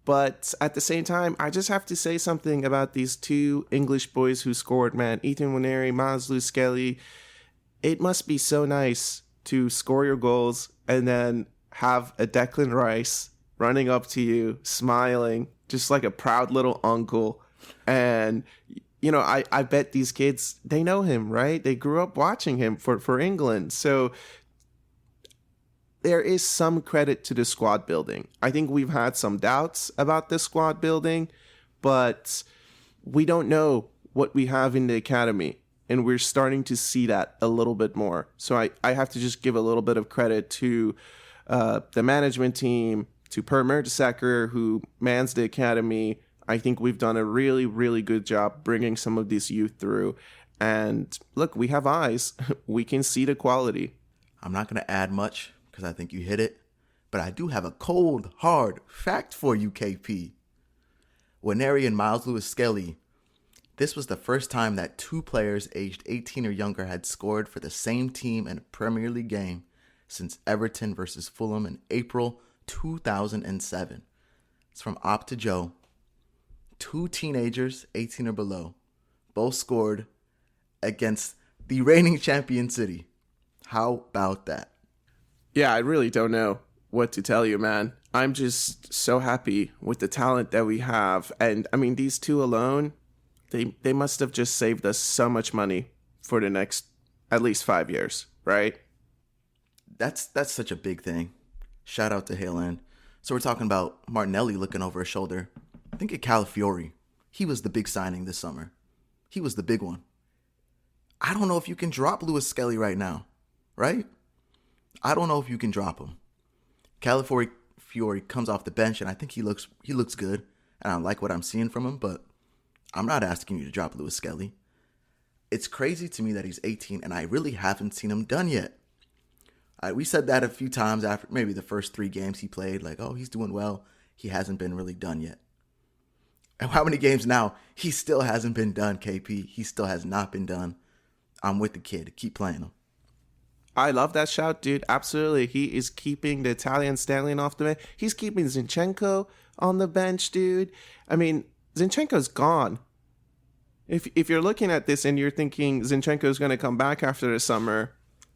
But at the same time, I just have to say something about these two English boys who scored, man. Ethan Nwaneri, Myles Skelly. It must be so nice to score your goals and then have a Declan Rice running up to you, smiling, just like a proud little uncle. And, you know, I bet these kids, they know him, right? They grew up watching him for England. So there is some credit to the squad building. I think we've had some doubts about the squad building, but we don't know what we have in the academy, and we're starting to see that a little bit more. So I have to just give a little bit of credit to the management team, to Per Mertesacker, who mans the academy. I think we've done a really, really good job bringing some of this youth through. And look, we have eyes. We can see the quality. I'm not going to add much because I think you hit it, but I do have a cold, hard fact for you, KP. Nwaneri and Myles Lewis-Skelly, this was the first time that two players aged 18 or younger had scored for the same team in a Premier League game since Everton versus Fulham in April 2007. It's from Op to Joe. Two teenagers, 18 or below, both scored against the reigning champion City. How about that? Yeah, I really don't know what to tell you, man. I'm just so happy with the talent that we have. And I mean, these two alone, they must have just saved us so much money for the next at least 5 years, right? That's such a big thing. Shout out to Haaland. So we're talking about Martinelli looking over his shoulder. I think at Calafiori, he was the big signing this summer. He was the big one. I don't know if you can drop Lewis-Skelly right now, right? I don't know if you can drop him. Calafiori comes off the bench, and I think he looks good, and I like what I'm seeing from him, but I'm not asking you to drop Lewis-Skelly. It's crazy to me that he's 18, and I really haven't seen him done yet. We said that a few times after maybe the first 3 games he played, like, oh, he's doing well. He hasn't been really done yet. And how many games now? He still hasn't been done, KP. He still has not been done. I'm with the kid. Keep playing him. I love that shout, dude. Absolutely. He is keeping the Italian stallion off the bench. He's keeping Zinchenko on the bench, dude. I mean, Zinchenko's gone. If you're looking at this and you're thinking Zinchenko's going to come back after the summer,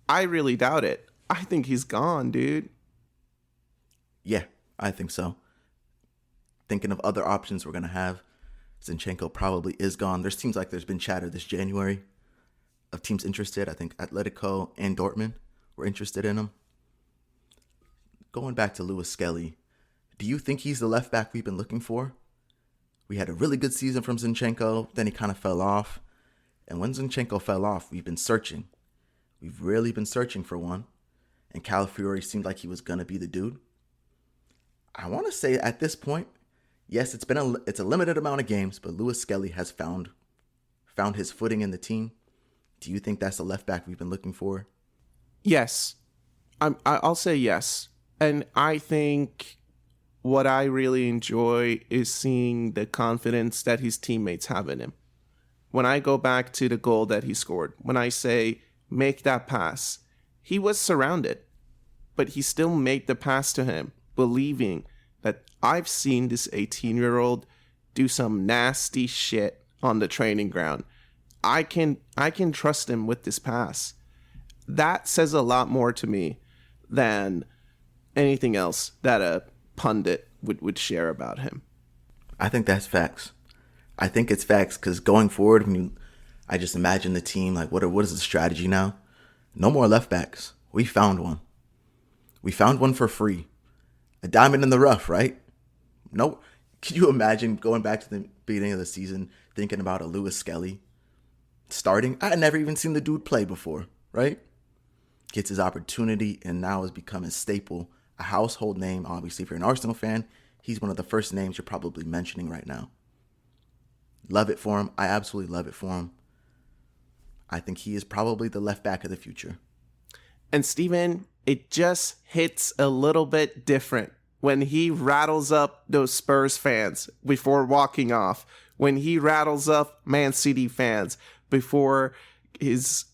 I really doubt it. I think he's gone, dude. Yeah, I think so. Thinking of other options we're going to have, Zinchenko probably is gone. There seems like there's been chatter this January of teams interested. I think Atletico and Dortmund were interested in him. Going back to Lewis-Skelly, do you think he's the left back we've been looking for? We had a really good season from Zinchenko, then he kind of fell off. And when Zinchenko fell off, we've been searching. We've really been searching for one. And Calafiori seemed like he was going to be the dude. I want to say at this point, yes, it's a limited amount of games, but Lewis-Skelly has found his footing in the team. Do you think that's the left back we've been looking for? Yes. I'll say yes. And I think what I really enjoy is seeing the confidence that his teammates have in him. When I go back to the goal that he scored, when I say, make that pass, he was surrounded, but he still made the pass to him, believing that I've seen this 18-year-old do some nasty shit on the training ground. I can trust him with this pass. That says a lot more to me than anything else that a pundit would share about him. I think that's facts. I think it's facts because going forward, I just imagine the team, like, what is the strategy now? No more left backs. We found one. We found one for free. A diamond in the rough, right? No. Can you imagine going back to the beginning of the season thinking about a Lewis-Skelly starting? I had never even seen the dude play before, right? Gets his opportunity and now has become a staple, a household name. Obviously, if you're an Arsenal fan, he's one of the first names you're probably mentioning right now. Love it for him. I absolutely love it for him. I think he is probably the left back of the future. And Steven, it just hits a little bit different when he rattles up those Spurs fans before walking off, when he rattles up Man City fans before his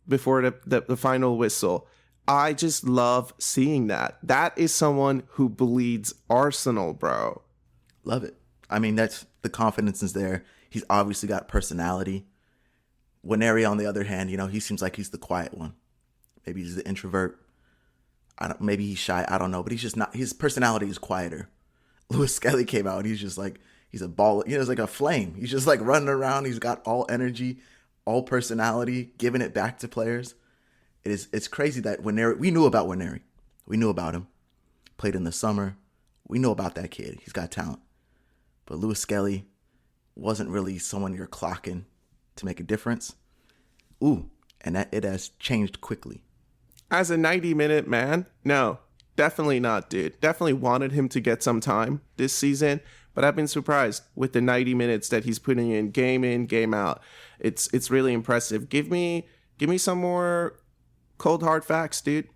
before the final whistle. I just love seeing that. That is someone who bleeds Arsenal, bro. Love it. I mean, that's the confidence is there. He's obviously got personality. Nwaneri, on the other hand, he seems like he's the quiet one. Maybe he's the introvert. Maybe he's shy. I don't know. But he's just not. His personality is quieter. Lewis-Skelly came out. He's just like, he's a ball. He's like a flame. He's just like running around. He's got all energy, all personality, giving it back to players. It's crazy that Nwaneri, we knew about Nwaneri. We knew about him. Played in the summer. We know about that kid. He's got talent. But Lewis Skelly wasn't really someone you're clocking to make a difference. Ooh, and that it has changed quickly. As a 90-minute man, no, definitely not, dude. Definitely wanted him to get some time this season, but I've been surprised with the 90 minutes that he's putting in, game out. It's really impressive. Give me some more cold hard facts, dude.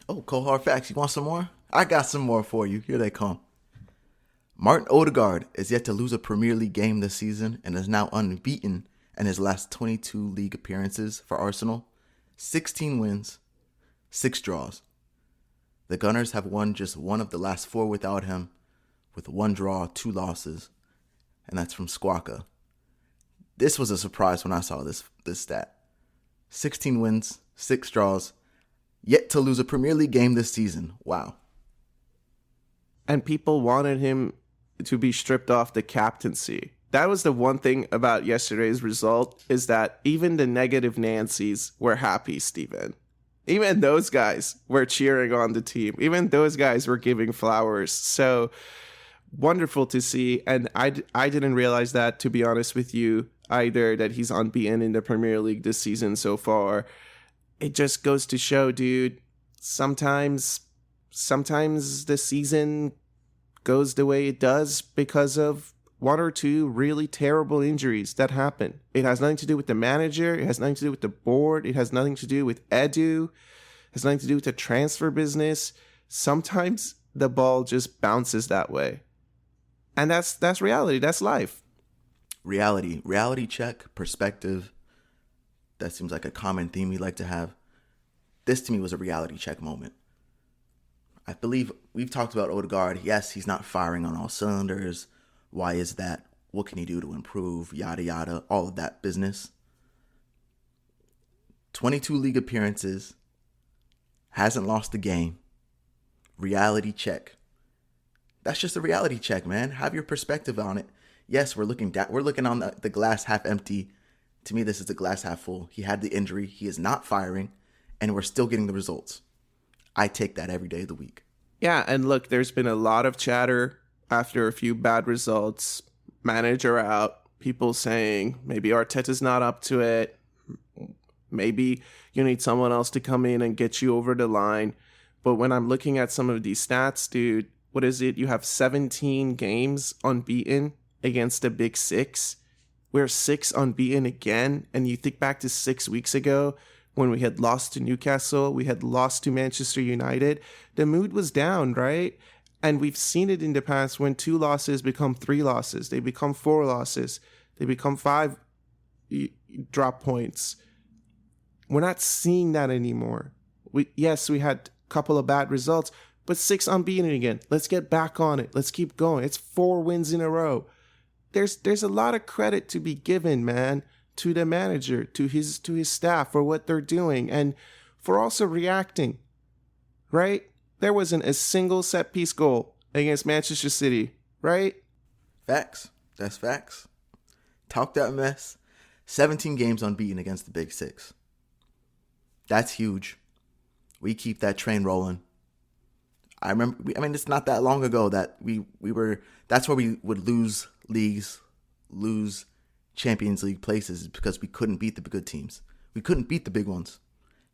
Oh, cold hard facts. You want some more? I got some more for you. Here they come. Martin Odegaard is yet to lose a Premier League game this season and is now unbeaten in his last 22 league appearances for Arsenal. 16 wins, 6 draws. The Gunners have won just one of the last 4 without him, with 1 draw, 2 losses, and that's from Squawka. This was a surprise when I saw this stat. 16 wins, 6 draws, yet to lose a Premier League game this season. Wow. And people wanted him to be stripped off the captaincy. That was the one thing about yesterday's result, is that even the negative Nancys were happy, Steven. Even those guys were cheering on the team. Even those guys were giving flowers. So wonderful to see. And I didn't realize that, to be honest with you, either, that he's unbeaten in the Premier League this season so far. It just goes to show, dude, sometimes the season goes the way it does because of 1 or 2 really terrible injuries that happen. It has nothing to do with the manager. It has nothing to do with the board. It has nothing to do with Edu. It has nothing to do with the transfer business. Sometimes the ball just bounces that way. And that's reality. That's life. Reality check, perspective. That seems like a common theme we like to have. This to me was a reality check moment. I believe we've talked about Odegaard. Yes, he's not firing on all cylinders. Why is that? What can he do to improve? Yada, yada, all of that business. 22 league appearances. Hasn't lost a game. Reality check. That's just a reality check, man. Have your perspective on it. Yes, we're looking on the glass half empty. To me, this is the glass half full. He had the injury. He is not firing. And we're still getting the results. I take that every day of the week. Yeah, and look, there's been a lot of chatter after a few bad results. Manager out. People saying maybe Arteta's not up to it. Maybe you need someone else to come in and get you over the line. But when I'm looking at some of these stats, dude, what is it? You have 17 games unbeaten against the Big Six. We're 6 unbeaten again. And you think back to 6 weeks ago when we had lost to Newcastle, we had lost to Manchester United. The mood was down, right? And we've seen it in the past when 2 losses become 3 losses. They become 4 losses. They become 5 drop points. We're not seeing that anymore. Yes, we had a couple of bad results, but 6 unbeaten again. Let's get back on it. Let's keep going. It's 4 wins in a row. There's a lot of credit to be given, man, to the manager, to his staff for what they're doing, and for also reacting, right? There wasn't a single set-piece goal against Manchester City, right? Facts. That's facts. Talk that mess. 17 games unbeaten against the Big Six. That's huge. We keep that train rolling. I remember, it's not that long ago that that's where we would lose leagues, lose Champions League places, because we couldn't beat the good teams. We couldn't beat the big ones.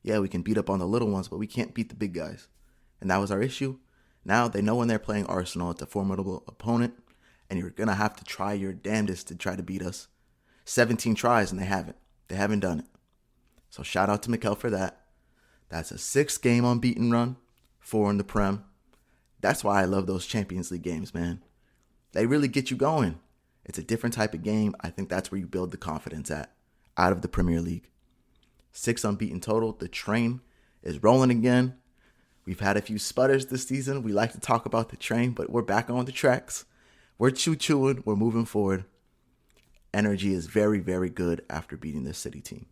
Yeah, we can beat up on the little ones, but we can't beat the big guys. And that was our issue. Now they know when they're playing Arsenal, it's a formidable opponent, and you're going to have to try your damnedest to try to beat us. 17 tries, and they haven't. They haven't done it. So shout out to Mikel for that. That's a 6-game unbeaten run, 4 in the Prem. That's why I love those Champions League games, man. They really get you going. It's a different type of game. I think that's where you build the confidence out of the Premier League. 6 unbeaten total. The train is rolling again. We've had a few sputters this season. We like to talk about the train, but we're back on the tracks. We're choo-chooing. We're moving forward. Energy is very, very good after beating this City team.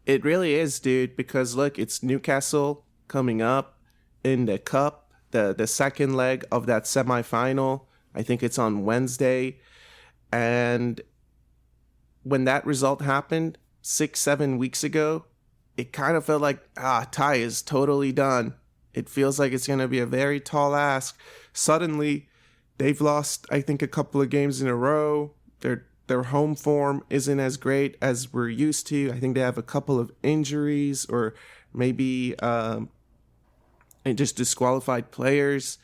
It really is, dude, because look, it's Newcastle coming up in the cup, the second leg of that semifinal. I think it's on Wednesday. And when that result happened 6-7 weeks ago, it kind of felt like, Ty is totally done. It feels like it's going to be a very tall ask. Suddenly, they've lost, I think, a couple of games in a row. Their home form isn't as great as we're used to. I think they have a couple of injuries or maybe just disqualified players.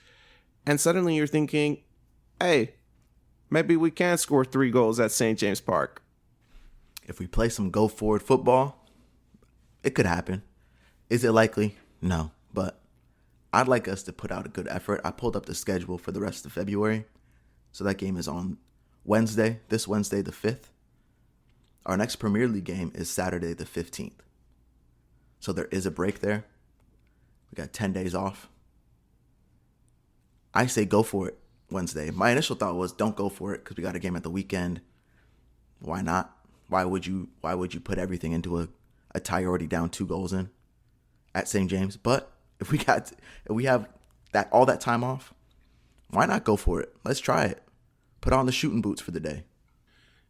And suddenly you're thinking, hey, maybe we can score 3 goals at St. James Park. If we play some go-forward football, it could happen. Is it likely? No, but I'd like us to put out a good effort. I pulled up the schedule for the rest of February. So that game is on this Wednesday, the 5th. Our next Premier League game is Saturday, the 15th. So there is a break there. We got 10 days off. I say go for it Wednesday. My initial thought was don't go for it because we got a game at the weekend. Why not? Why would you put everything into a tie you're already down 2 goals in at St. James? But if we have all that time off, why not go for it? Let's try it. Put on the shooting boots for the day.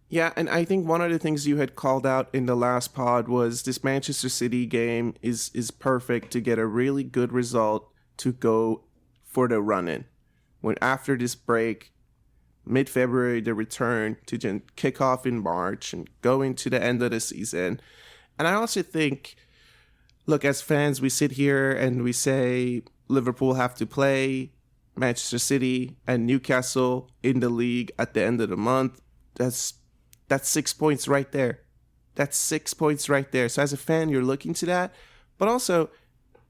Yeah, and I think one of the things you had called out in the last pod was this Manchester City game is perfect to get a really good result to go for the run-in. When after this break, mid-February, the return to kick off in March and go into the end of the season. And I also think, look, as fans, we sit here and we say Liverpool have to play Manchester City and Newcastle in the league at the end of the month. That's 6 points right there. That's 6 points right there. So as a fan, you're looking to that. But also,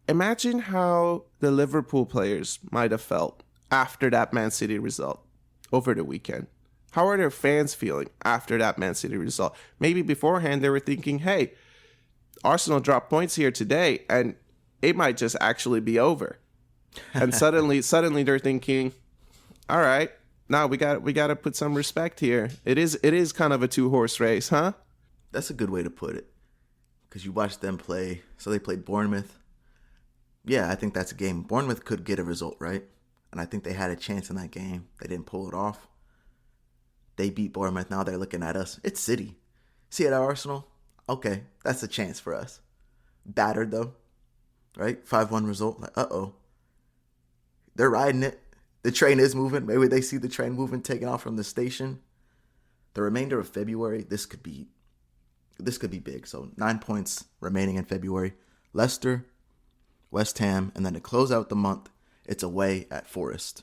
imagine how the Liverpool players might have felt after that Man City result over the weekend. How are their fans feeling after that Man City result? Maybe beforehand they were thinking, hey, Arsenal dropped points here today and it might just actually be over. And suddenly they're thinking, all right, now we got to put some respect here. It is kind of a 2-horse race, huh? That's a good way to put it. Because you watched them play. So they played Bournemouth. Yeah, I think that's a game. Bournemouth could get a result, right? And I think they had a chance in that game. They didn't pull it off. They beat Bournemouth. Now they're looking at us. It's City. See it at Arsenal? Okay, that's a chance for us. Battered, though. Right? 5-1 result. Like, uh-oh. They're riding it. The train is moving. Maybe they see the train moving, taking off from the station. The remainder of February, this could be big. So 9 points remaining in February. Leicester, West Ham, and then to close out the month, it's away at Forest.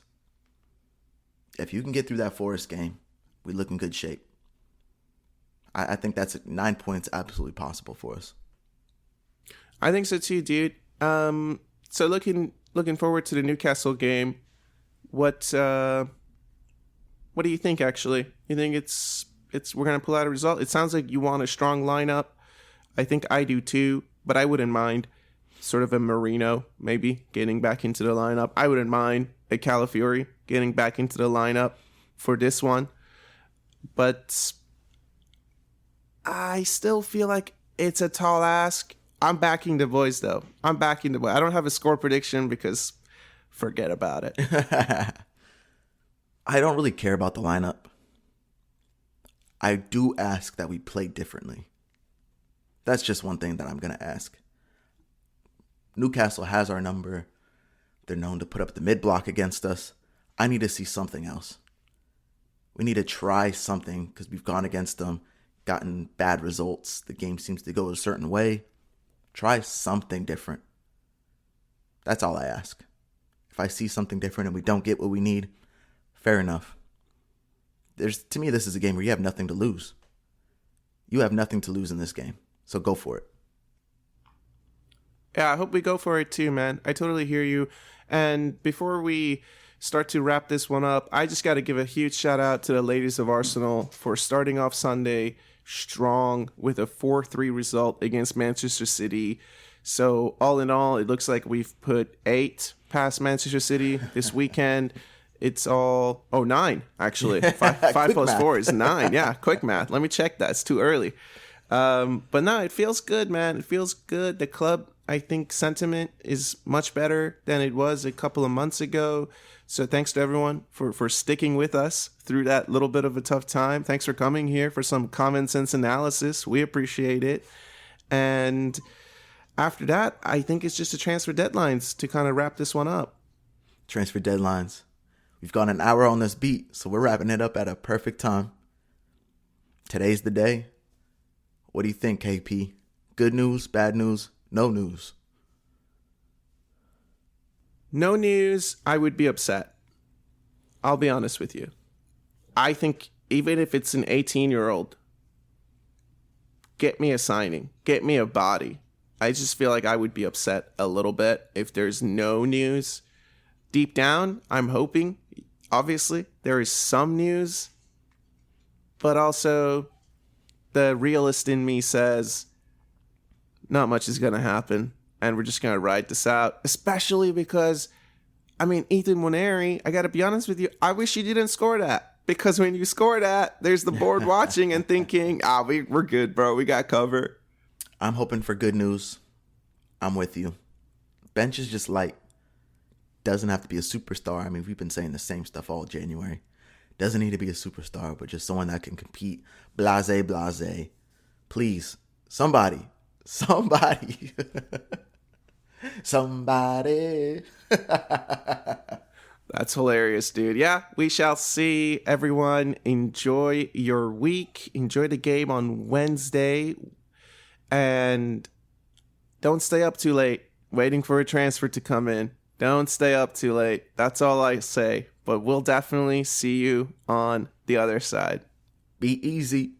If you can get through that Forest game, we look in good shape. I think that's 9 points absolutely possible for us. I think so too, dude. So looking forward to the Newcastle game. What do you think? Actually, you think it's we're gonna pull out a result? It sounds like you want a strong lineup. I think I do too, but I wouldn't mind sort of a Marino maybe getting back into the lineup. I wouldn't mind a Calafiori getting back into the lineup for this one, but I still feel like it's a tall ask. I'm backing the boys, though. I don't have a score prediction because forget about it. I don't really care about the lineup. I do ask that we play differently. That's just one thing that I'm going to ask. Newcastle has our number. They're known to put up the mid-block against us. I need to see something else. We need to try something because we've gone against them, gotten bad results. The game seems to go a certain way. Try something different. That's all I ask. If I see something different and we don't get what we need, fair enough. To me, this is a game where you have nothing to lose. You have nothing to lose in this game, so go for it. Yeah, I hope we go for it too, man. I totally hear you. And before we start to wrap this one up, I just got to give a huge shout out to the ladies of Arsenal for starting off Sunday strong with a 4-3 result against Manchester City. So all in all, it looks like we've put 8 past Manchester City this weekend. It's all 9 actually. 5 plus 4 is 9. Yeah, quick math. Let me check that. It's too early. But no, it feels good, man. It feels good. The club, I think, sentiment is much better than it was a couple of months ago. So thanks to everyone for sticking with us through that little bit of a tough time. Thanks for coming here for some common sense analysis. We appreciate it. And after that, I think it's just a transfer deadlines to kind of wrap this one up. Transfer deadlines. We've gone an hour on this beat, so we're wrapping it up at a perfect time. Today's the day. What do you think, KP? Good news, bad news, no news? No news, I would be upset. I'll be honest with you. I think even if it's an 18-year-old, get me a signing, get me a body. I just feel like I would be upset a little bit if there's no news. Deep down, I'm hoping, obviously, there is some news, but also the realist in me says not much is going to happen, and we're just going to ride this out, especially because, I mean, Ethan Nwaneri, I got to be honest with you, I wish you didn't score that, because when you score that, there's the board watching and thinking, we're good, bro, we got cover. I'm hoping for good news. I'm with you. Bench is just light. Doesn't have to be a superstar. I mean, we've been saying the same stuff all January. Doesn't need to be a superstar, but just someone that can compete. Blase, blase. Please, somebody. Somebody. That's hilarious, dude. Yeah, we shall see. Everyone, enjoy your week. Enjoy the game on Wednesday. And don't stay up too late waiting for a transfer to come in. Don't stay up too late. That's all I say. But we'll definitely see you on the other side. Be easy.